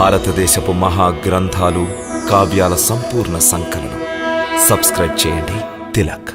భారతదేశపు మహాగ్రంథాలు, కావ్యాల సంపూర్ణ సంకలనం. సబ్స్క్రైబ్ చేయండి తిలక్.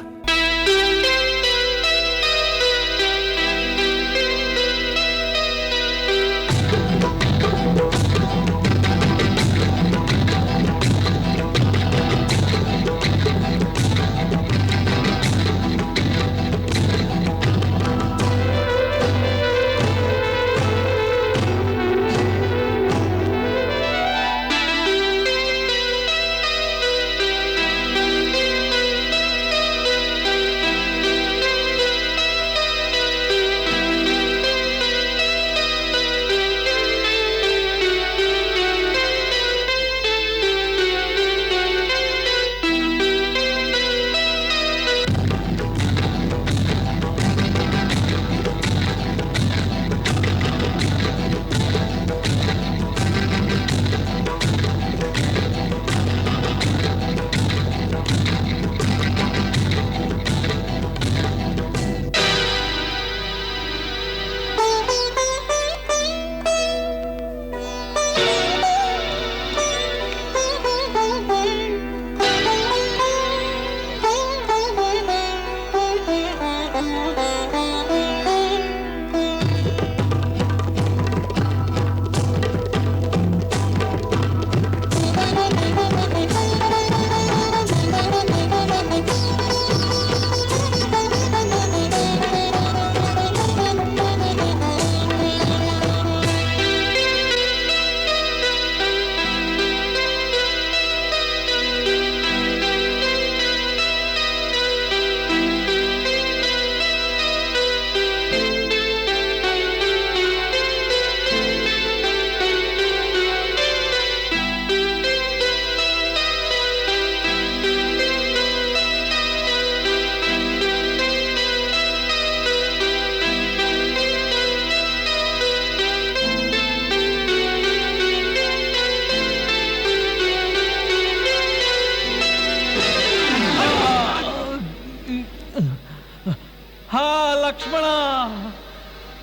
లక్ష్మణ,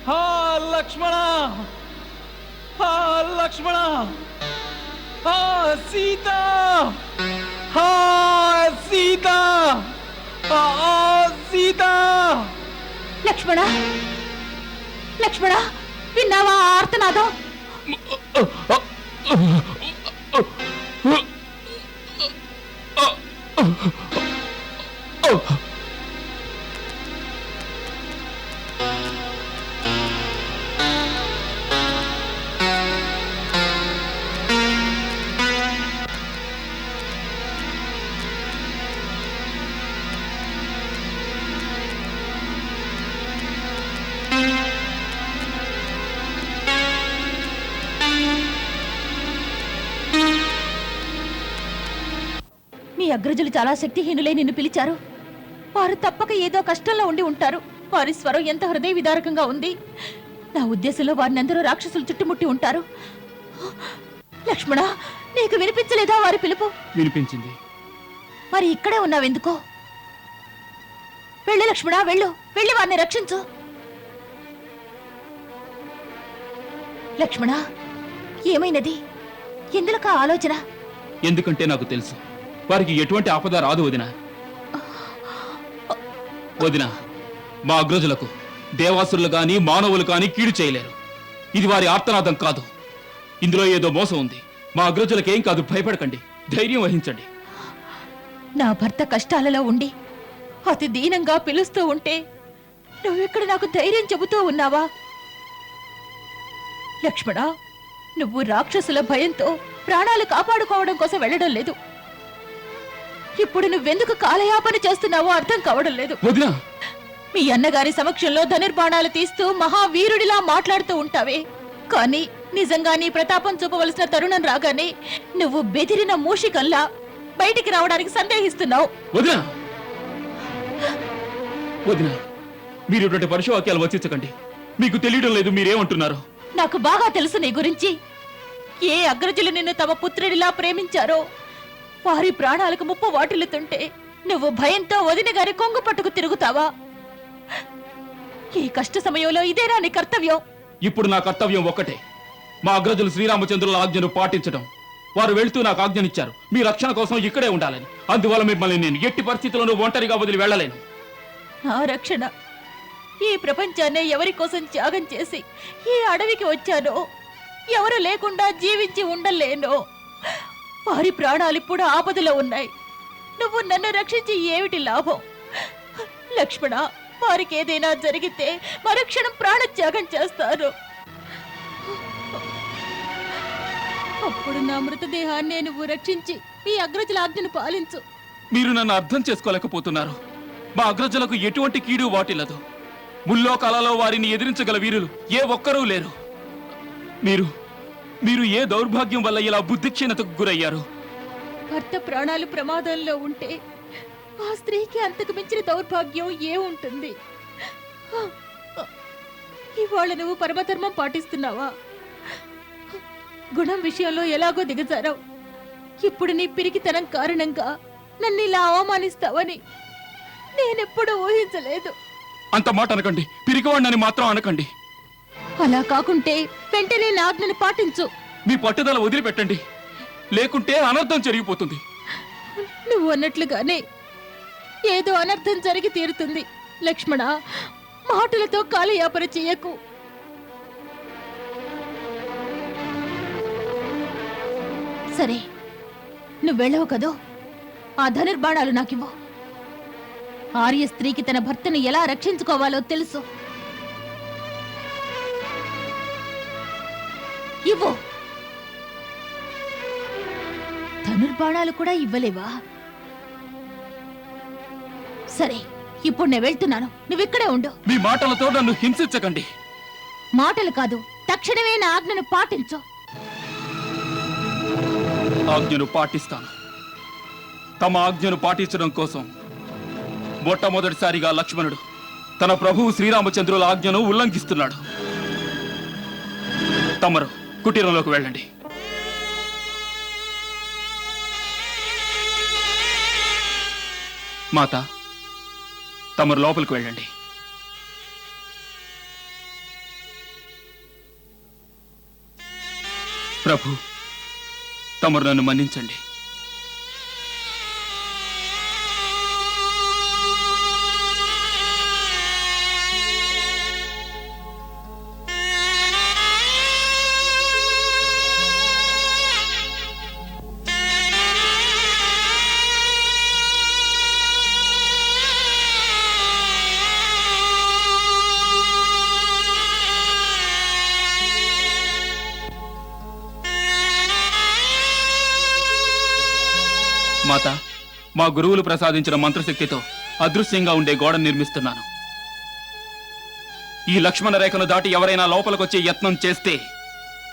హా లక్ష్మణ, హా లక్ష్మణ, హా సీత, హా సీత, హా సీత. లక్ష్మణ, లక్ష్మణ, విన్నావా ఆర్తనాదం? మీ అగ్రజులు చాలా శక్తిహీనులై నిన్ను పిలిచారు. వారు తప్పక ఏదో కష్టంలో ఉండి ఉంటారు. వారి స్వరం ఎంత హృదయ విదారకంగా ఉంది. నా ఉద్దేశంలో వారిని అందరూ రాక్షసులు చుట్టుముట్టి ఉంటారు. లక్ష్మణ, నీకు వినిపించలేదా వారి పిలుపు? వినిపించింది. మరి ఇక్కడే ఉన్నావెందుకో? వెళ్ళు లక్ష్మణ, వెళ్ళు, వెళ్ళి వారిని రక్షించు. లక్ష్మణ, ఏమైనది? ఎందుకు ఆలోచన? ఎందుకంటే నాకు తెలుసు వారికి ఎటువంటి ఆపద రాదు వదిన. వదిన, మా అగ్రజులకు దేవాసురులు గాని మానవులు కాని కీడు చేయలేరు. ఇది వారి ఆర్తనాదం కాదు. ఇందులో ఏదో మోసం ఉంది. మా అగ్రజులకేం కాదు, భయపడకండి, ధైర్యం వహించండి. నా భర్త కష్టాలలో ఉండి అతి దీనంగా పిలుస్తూ ఉంటే నువ్వెక్కడ నాకు ధైర్యం చెబుతూ ఉన్నావా? లక్ష్మణ, నువ్వు రాక్షసుల భయంతో ప్రాణాలు కాపాడుకోవడం కోసం వెళ్ళడం లేదు. ఇప్పుడు నువ్వెందుకు కాలయాపన చేస్తున్నావో అర్థం కావడం లేదు. మీ అన్నగారి సమక్షంలో ధనుర్బాణాలు తీస్తూ మహావీరుడిలా మాట్లాడుతూ ఉంటావే, కానీ నిజంగా నీ ప్రతాపం చూపవలసిన తరుణం రాగానే నువ్వు బెదిరిన మూషికల్లా బయటికి రావడానికి సందేహిస్తున్నావు. మీరు ఇటువంటి పరుషవాక్యాలు వచ్చించకండి. మీకు తెలియడం లేదు మీరేమంటున్నారు. నాకు బాగా తెలుసు నీ గురించి. ఏ అగ్రజులు నిన్ను తమ పుత్రుడిలా ప్రేమించారో వారి ప్రాణాలకు ముప్పు వాటిల్లుతుంటే నువ్వు భయంతో వదిన గారి కొంగు పట్టుకు తిరుగుతావా? ఈ కష్ట సమయంలో ఇదేనా నీ కర్తవ్యం? ఇప్పుడు నా కర్తవ్యం ఒక్కటే, మా అగ్రజులు శ్రీరామచంద్రుల ఆజ్ఞను పాటించడం, వారు వెళ్తూ నాకు ఆజ్ఞనిచ్చారు మీ రక్షణ కోసం ఇక్కడే ఉండాలని. అందువల్ల మిమ్మల్ని నేను ఎట్టి పరిస్థితుల్లోనూ ఒంటరిగా వదిలి వెళ్ళలేను. ఆ రక్షణ ఈ ప్రపంచాన్నే ఎవరి కోసం త్యాగం చేసి ఈ అడవికి వచ్చానో, ఎవరు లేకుండా జీవించి ఉండలేనో, వారి ప్రాణాలు ఇప్పుడు ఆపదలో ఉన్నాయి. నువ్వు నన్ను రక్షించి ఏమిటి లాభం? లక్ష్మణ, వారికి ఏదైనా జరిగితే మరుక్షణం ప్రాణత్యాగం చేస్తారు. అప్పుడు నా మృతదేహాన్ని నువ్వు రక్షించి మీ అగ్రజుల ఆజ్ఞను పాలించు. మీరు నన్ను అర్థం చేసుకోలేకపోతున్నారు. మా అగ్రజులకు ఎటువంటి కీడు వాటిల్లదు. ముల్లోకాలలో వారిని ఎదిరించగల వీరులు ఏ ఒక్కరూ లేరు. మీరు ఏ దౌర్భాగ్యం వల్ల ఇలా బుద్ధిక్షీణతకు గురయ్యారు? భర్త ప్రాణాలు ప్రమాదంలో ఉంటే ఆ స్త్రీకి అంతకు మించిన దౌర్భాగ్యం ఏ ఉంటుంది? ఇవాళ నువ్వు పరమధర్మం పాటిస్తున్నావా? గుణం విషయంలో ఎలాగో దిగజారావు. ఇప్పుడు నీ పిరికితనం కారణంగా నన్ను ఇలా అవమానిస్తావని నేనెప్పుడూ ఊహించలేదు. అంత మాట అనకండి, పిరికివాడినని మాత్రం అనకండి. అలా కాకుంటే వెంటనే నా ఆజ్ఞను పాటించు. మీ పట్టుదల వదిలిపెట్టండి, లేకుంటే అనర్థం జరిగిపోతుంది. నువ్వు అన్నట్లుగానే ఏదో అనర్థం జరిగి తీరుతుంది. లక్ష్మణ, మాటలతో కాలయాపన చెయ్యకు. సరే, నువ్వు వెళ్ళవు కదో, ఆ ధనుర్బాణాలు నాకివ్వు. ఆర్య స్త్రీకి తన భర్తను ఎలా రక్షించుకోవాలో తెలుసు. ఇవ్వు. ధనుర్బాణాలు కూడా ఇవ్వలేవా? సరే, ఇప్పుడు నేను వెళ్తున్నాను, నువ్విక్కడే ఉండు. మీ మాటలతో నన్ను హింసించకండి. మాటలు కాదు, తక్షణమే నా ఆజ్ఞను పాటించు. ఆజ్ఞను పాటిస్తాను. తమ ఆజ్ఞను పాటించడం కోసం మొట్టమొదటిసారిగా లక్ష్మణుడు తన ప్రభువు శ్రీరామచంద్రుల ఆజ్ఞను ఉల్లంఘిస్తున్నాడు. తమరు కుటీరంలోకి వెళ్ళండి. మాత, తమరు లోపలికి వెళ్ళండి. ప్రభు, తమరు నన్ను మన్నించండి. మాత, మా గురువులు ప్రసాదించిన మంత్రశక్తితో అదృశ్యంగా ఉండే గోడను నిర్మిస్తున్నాను. ఈ లక్ష్మణ రేఖను దాటి ఎవరైనా లోపలికొచ్చే యత్నం చేస్తే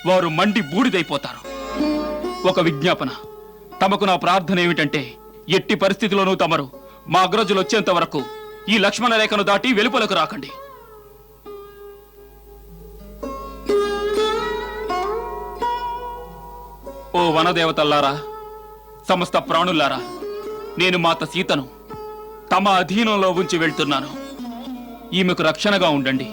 వారు మండి బూడిదైపోతారు. ఒక విజ్ఞాపన, తమకు నా ప్రార్థన ఏమిటంటే, ఎట్టి పరిస్థితిలోనూ తమరు మా అగ్రజులు వచ్చేంత వరకు ఈ లక్ష్మణ రేఖను దాటి వెలుపలకు రాకండి. ఓ వనదేవతల్లారా, సమస్త ప్రాణులారా, నేను మాత సీతను తమ అధీనంలో ఉంచి వెళ్తున్నాను. ఈమెకు రక్షణగా ఉండండి.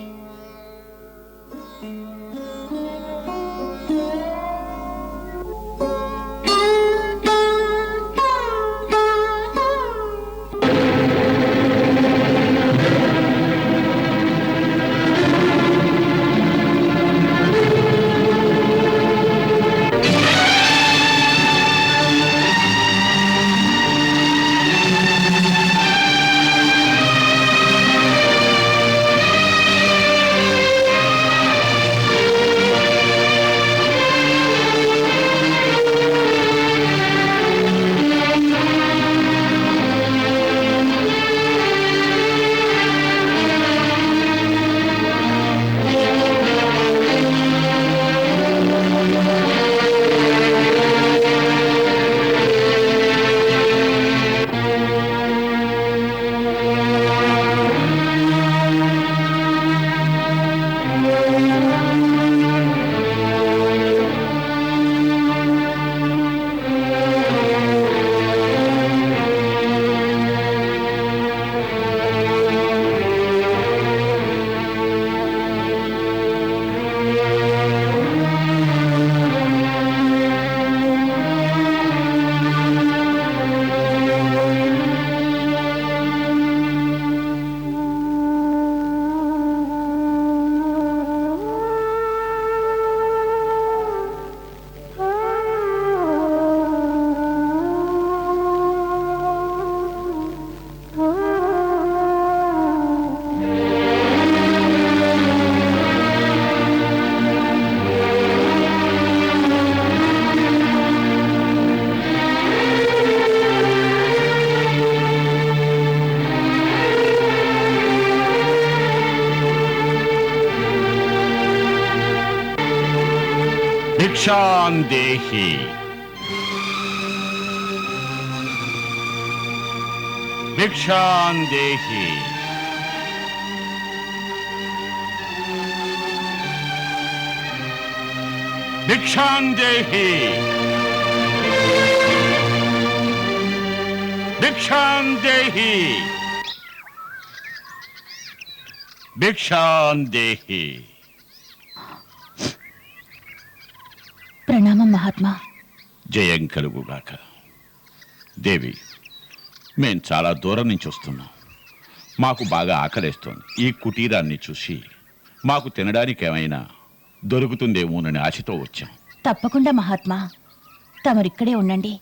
భిక్షాం దేహి భిక్షాం దేహి భిక్షాం దేహి భిక్షాం దేహి భిక్షాం దేహి. ప్రణామం మహాత్మా. జయం కలుగుగాక. దేవి, మేం చాలా దూరం నుంచి వస్తున్నాం. మాకు బాగా ఆకలేస్తోంది. ఈ కుటీరాన్ని చూసి మాకు తినడానికి ఏమైనా దొరుకుతుందేమోనని ఆశతో వచ్చాం. తప్పకుండా మహాత్మా, తమరిక్కడే ఉండండి.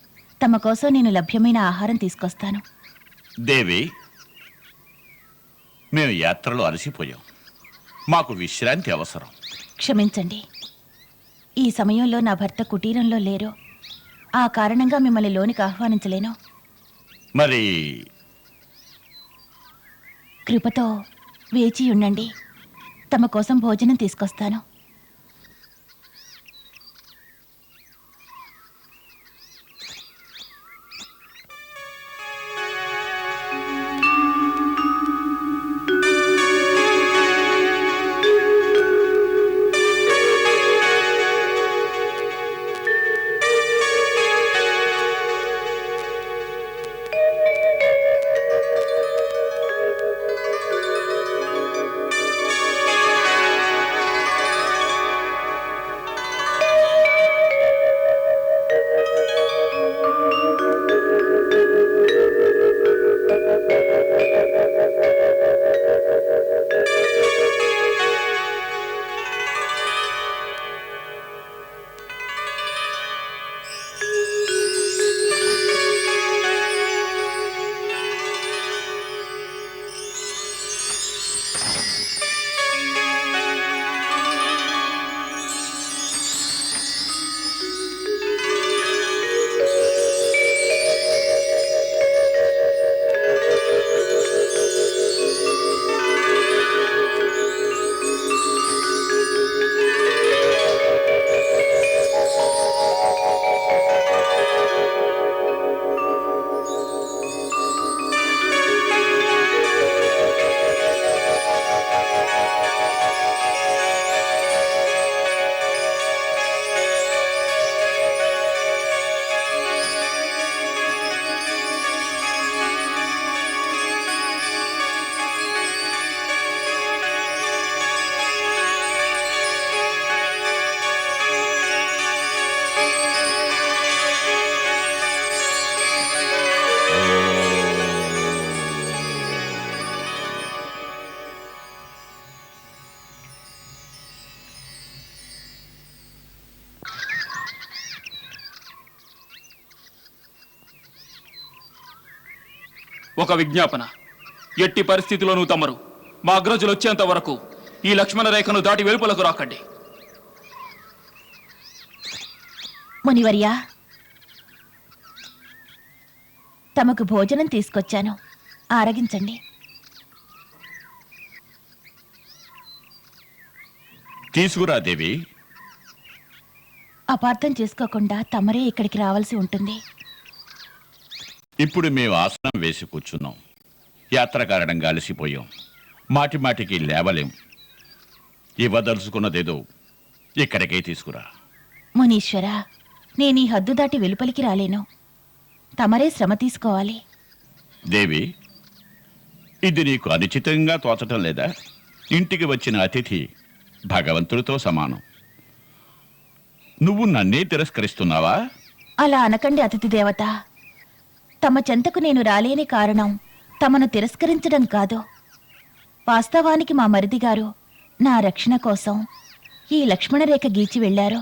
తమ కోసం నేను లభ్యమైన ఆహారం తీసుకొస్తాను. దేవి, మేము యాత్రలో అలసిపోయాం. మాకు విశ్రాంతి అవసరం. క్షమించండి, ఈ సమయంలో నా భర్త కుటీరంలో లేరు. ఆ కారణంగా మిమ్మల్ని లోనికి ఆహ్వానించలేను. మరి కృపతో వేచి ఉండండి. తమ కోసం భోజనం తీసుకొస్తాను. ఒక విజ్ఞాపన. ఎట్టి పరిస్థితిలోనూ తమరు మా అగ్రజులు వచ్చేంత వరకు ఈ లక్ష్మణ రేఖను దాటి వెలుపలకు రాకండి. మునివర్యా, తమకు భోజనం తీసుకొచ్చాను, ఆరగించండి. తీసుకురా దేవి. అపార్థం చేసుకోకుండా తమరే ఇక్కడికి రావాల్సి ఉంటుంది. ఇప్పుడు మేము ఆసనం వేసి కూర్చున్నాం. యాత్ర కారణంగా అలసిపోయాం. మాటి మాటికి లేవలేం. ఇవ్వదలుచుకున్నదేదో ఇక్కడికే తీసుకురా. మునీశ్వరా, నేను ఈ హద్దు దాటి వెలుపలికి రాలేను. తమరే శ్రమ తీసుకోవాలి. దేవి, ఇది నీకు అనుచితంగా తోచటం లేదా? ఇంటికి వచ్చిన అతిథి భగవంతుడితో సమానం. నువ్వు నన్నే తిరస్కరిస్తున్నావా? అలా అనకండి అతిథి దేవత. తమ చెంతకు నేను రాలేని కారణం తమను తిరస్కరించడం కాదు. వాస్తవానికి మా మరిదిగారు నా రక్షణ కోసం ఈ లక్ష్మణరేఖ గీచి వెళ్లారు.